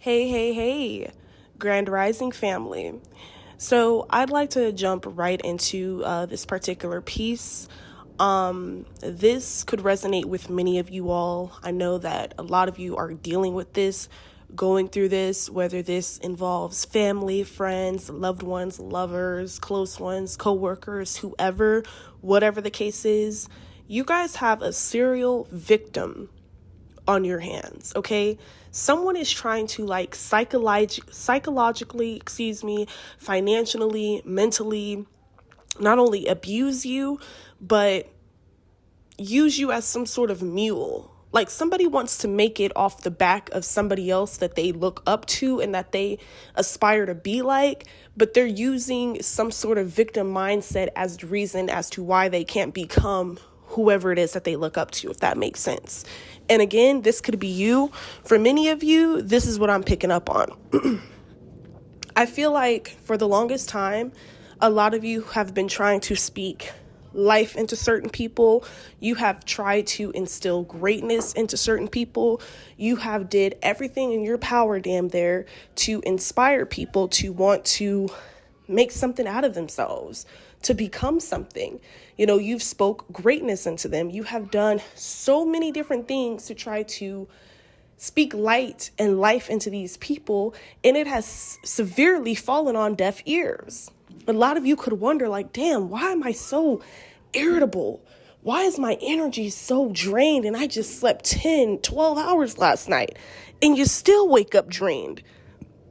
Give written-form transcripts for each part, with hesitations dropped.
Hey, Grand Rising family. So I'd like to jump right into this particular piece. This could resonate with many of you all. I know that a lot of you are dealing with this, going through this, whether this involves family, friends, loved ones, lovers, close ones, coworkers, whoever, whatever the case is. You guys have a serial victim on your hands, okay? Someone is trying to psychologically, financially, mentally, not only abuse you, but use you as some sort of mule. Like somebody wants to make it off the back of somebody else that they look up to and that they aspire to be like, but they're using some sort of victim mindset as the reason as to why they can't become whoever it is that they look up to, if that makes sense. And again, this could be you. For many of you, this is what I'm picking up on. I feel like for the longest time, a lot of you have been trying to speak life into certain people. You have tried to instill greatness into certain people. You have did everything in your power, damn there, to inspire people to want to make something out of themselves, to become something. You know, you've spoke greatness into them. You have done so many different things to try to speak light and life into these people, and it has severely fallen on deaf ears. A lot of you could wonder, like, damn, why am I so irritable? Why is my energy so drained? And I just slept 10, 12 hours last night, and you still wake up drained.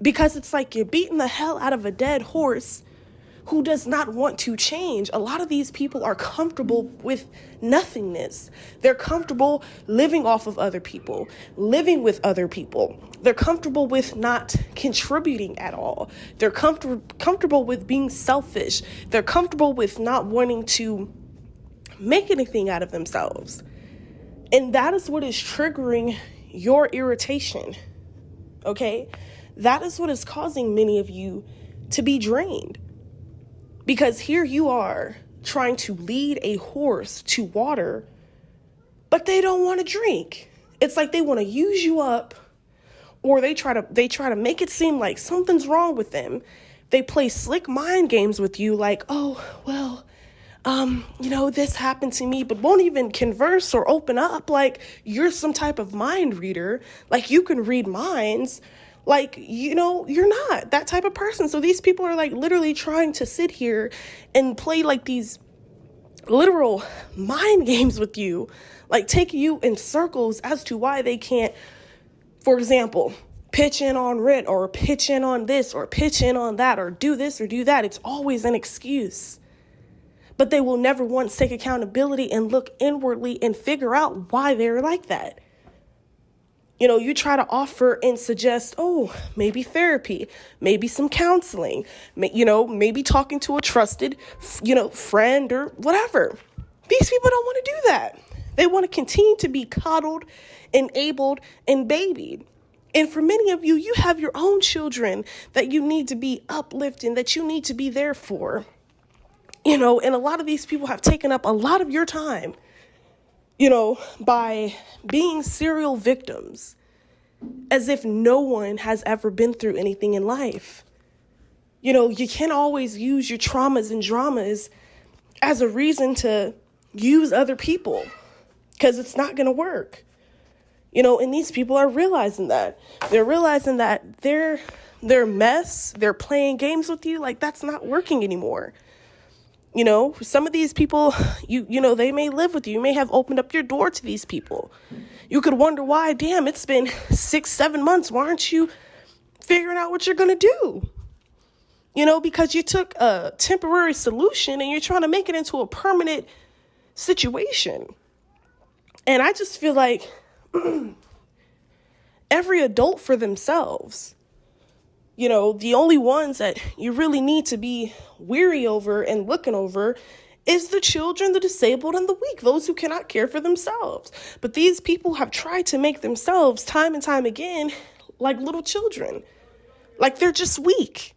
Because it's like you're beating the hell out of a dead horse who does not want to change. A lot of these people are comfortable with nothingness. They're comfortable living off of other people, living with other people. They're comfortable with not contributing at all. They're comfortable with being selfish. They're comfortable with not wanting to make anything out of themselves. And that is what is triggering your irritation, okay? That is what is causing many of you to be drained. Because here you are trying to lead a horse to water, but they don't want to drink. It's like they want to use you up, or they try to make it seem like something's wrong with them. They play slick mind games with you like, oh, well, this happened to me, but won't even converse or open up like you're some type of mind reader, like you can read minds. Like, you're not that type of person. So these people are like literally trying to sit here and play like these literal mind games with you, like take you in circles as to why they can't, for example, pitch in on rent or pitch in on this or pitch in on that or do this or do that. It's always an excuse. But they will never once take accountability and look inwardly and figure out why they're like that. You try to offer and suggest, oh, maybe therapy, maybe some counseling, maybe talking to a trusted, friend or whatever. These people don't want to do that. They want to continue to be coddled, enabled, and babied. And for many of you, you have your own children that you need to be uplifting, that you need to be there for. And a lot of these people have taken up a lot of your time, by being serial victims, as if no one has ever been through anything in life. You can't always use your traumas and dramas as a reason to use other people, because it's not going to work. And these people are realizing that. They're realizing that their mess, they're playing games with you, like that's not working anymore. Some of these people, they may live with you. You may have opened up your door to these people. You could wonder why, damn, it's been 6-7 months. Why aren't you figuring out what you're going to do? Because you took a temporary solution and you're trying to make it into a permanent situation. And I just feel like every adult for themselves. The only ones that you really need to be weary over and looking over is the children, the disabled, and the weak, those who cannot care for themselves. But these people have tried to make themselves time and time again like little children, like they're just weak.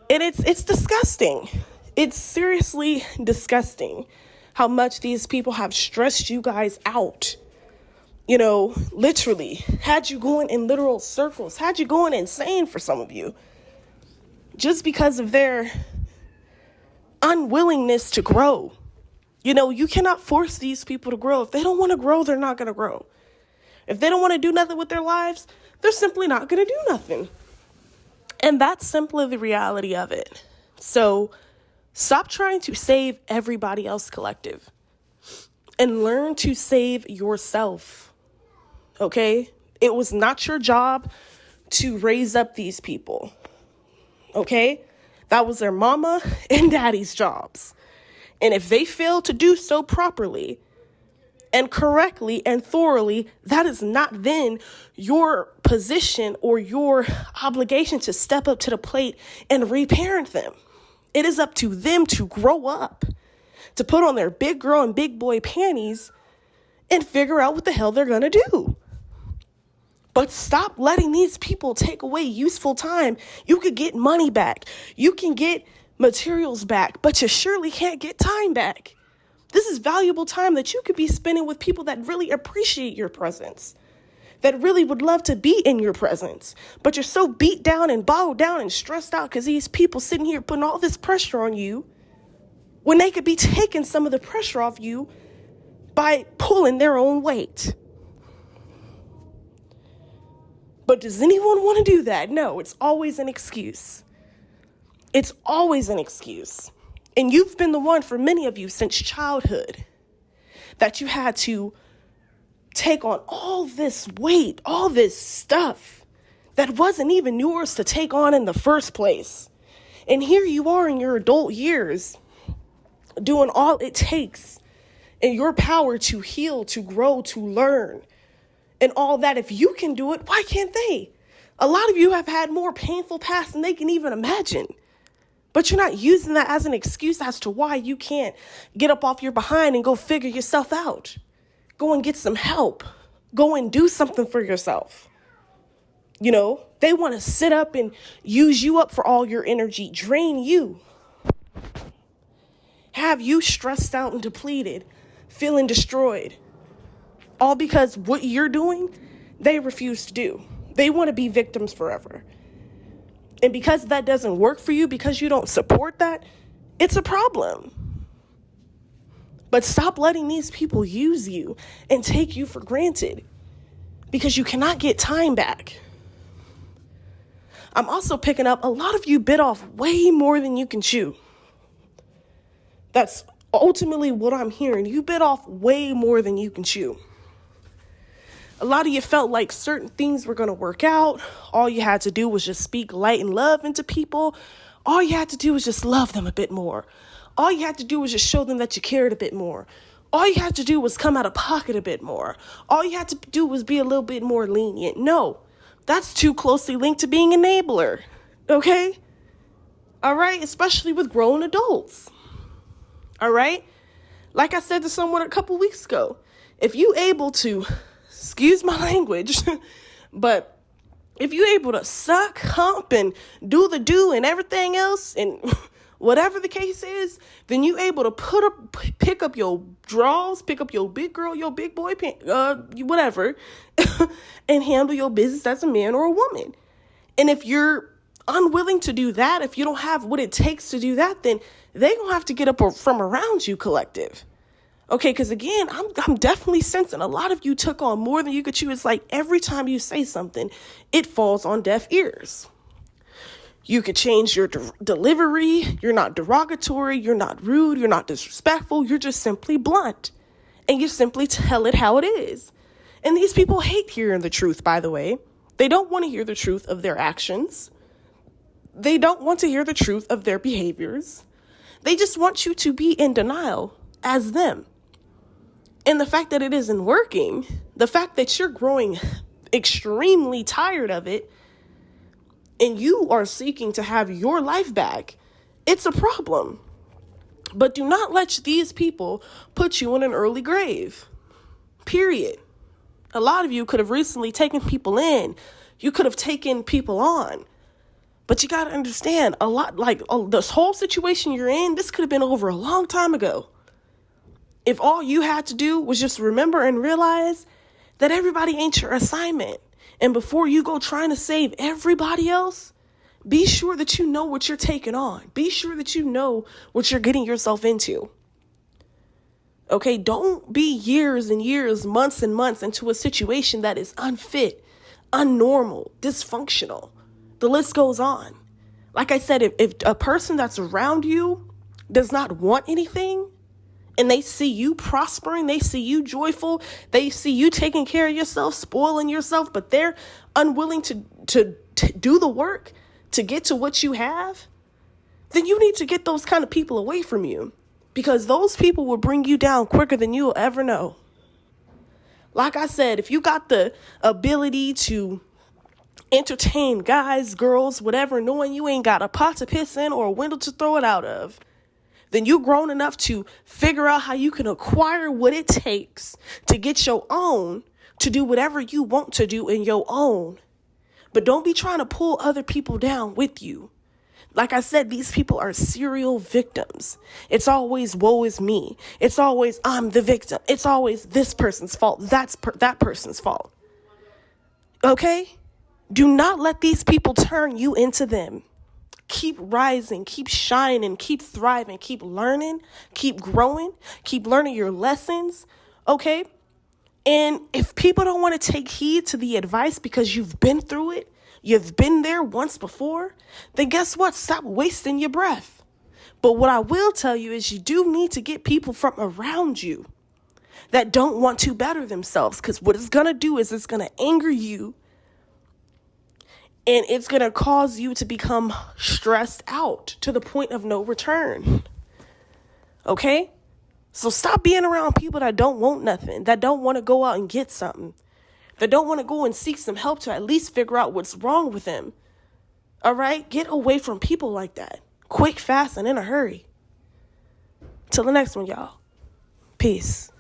And it's disgusting. It's seriously disgusting how much these people have stressed you guys out. literally had you going in literal circles, had you going insane for some of you, just because of their unwillingness to grow. You cannot force these people to grow. If they don't want to grow, they're not going to grow. If they don't want to do nothing with their lives, they're simply not going to do nothing. And that's simply the reality of it. So stop trying to save everybody else collective and learn to save yourself. Okay? It was not your job to raise up these people. Okay? That was their mama and daddy's jobs. And if they fail to do so properly and correctly and thoroughly, that is not then your position or your obligation to step up to the plate and reparent them. It is up to them to grow up, to put on their big girl and big boy panties and figure out what the hell they're going to do. But stop letting these people take away useful time. You could get money back. You can get materials back, but you surely can't get time back. This is valuable time that you could be spending with people that really appreciate your presence, that really would love to be in your presence. But you're so beat down and bowed down and stressed out because these people sitting here putting all this pressure on you when they could be taking some of the pressure off you by pulling their own weight. But does anyone want to do that? No, it's always an excuse. It's always an excuse. And you've been the one, for many of you, since childhood, that you had to take on all this weight, all this stuff that wasn't even yours to take on in the first place. And here you are in your adult years, doing all it takes in your power to heal, to grow, to learn, and all that. If you can do it, why can't they? A lot of you have had more painful past than they can even imagine. But you're not using that as an excuse as to why you can't get up off your behind and go figure yourself out. Go and get some help. Go and do something for yourself. They want to sit up and use you up for all your energy, drain you, have you stressed out and depleted, feeling destroyed, all because what you're doing, they refuse to do. They want to be victims forever. And because that doesn't work for you, because you don't support that, it's a problem. But stop letting these people use you and take you for granted, because you cannot get time back. I'm also picking up a lot of you bit off way more than you can chew. That's ultimately what I'm hearing. You bit off way more than you can chew. A lot of you felt like certain things were going to work out. All you had to do was just speak light and love into people. All you had to do was just love them a bit more. All you had to do was just show them that you cared a bit more. All you had to do was come out of pocket a bit more. All you had to do was be a little bit more lenient. No, that's too closely linked to being an enabler. Okay? All right? Especially with grown adults. All right? Like I said to someone a couple weeks ago, if you able to, excuse my language, but if you're able to suck, hump, and do the do and everything else, and whatever the case is, then you able to pick up your drawers, pick up your big girl, your big boy, whatever, and handle your business as a man or a woman. And if you're unwilling to do that, if you don't have what it takes to do that, then they gonna have to get up from around you, collective. Okay, because again, I'm definitely sensing a lot of you took on more than you could chew. It's like every time you say something, it falls on deaf ears. You could change your delivery. You're not derogatory. You're not rude. You're not disrespectful. You're just simply blunt. And you simply tell it how it is. And these people hate hearing the truth, by the way. They don't want to hear the truth of their actions. They don't want to hear the truth of their behaviors. They just want you to be in denial as them. And the fact that it isn't working, the fact that you're growing extremely tired of it, and you are seeking to have your life back, it's a problem. But do not let these people put you in an early grave. Period. A lot of you could have recently taken people in. You could have taken people on. But you got to understand, this whole situation you're in, this could have been over a long time ago. If all you had to do was just remember and realize that everybody ain't your assignment. And before you go trying to save everybody else, be sure that you know what you're taking on. Be sure that you know what you're getting yourself into. Okay, don't be years and years, months and months into a situation that is unfit, unnormal, dysfunctional. The list goes on. Like I said, if a person that's around you does not want anything, and they see you prospering, they see you joyful, they see you taking care of yourself, spoiling yourself, but they're unwilling to do the work to get to what you have, then you need to get those kind of people away from you, because those people will bring you down quicker than you'll ever know. Like I said, if you got the ability to entertain guys, girls, whatever, knowing you ain't got a pot to piss in or a window to throw it out of, then you're grown enough to figure out how you can acquire what it takes to get your own, to do whatever you want to do in your own. But don't be trying to pull other people down with you. Like I said, these people are serial victims. It's always woe is me. It's always I'm the victim. It's always this person's fault. That person's fault. Okay? Do not let these people turn you into them. Keep rising, keep shining, keep thriving, keep learning, keep growing, keep learning your lessons, okay? And if people don't want to take heed to the advice because you've been through it, you've been there once before, then guess what? Stop wasting your breath. But what I will tell you is you do need to get people from around you that don't want to better themselves, because what it's going to do is it's going to anger you. And it's going to cause you to become stressed out to the point of no return. Okay? So stop being around people that don't want nothing, that don't want to go out and get something, that don't want to go and seek some help to at least figure out what's wrong with them. All right? Get away from people like that. Quick, fast, and in a hurry. Till the next one, y'all. Peace.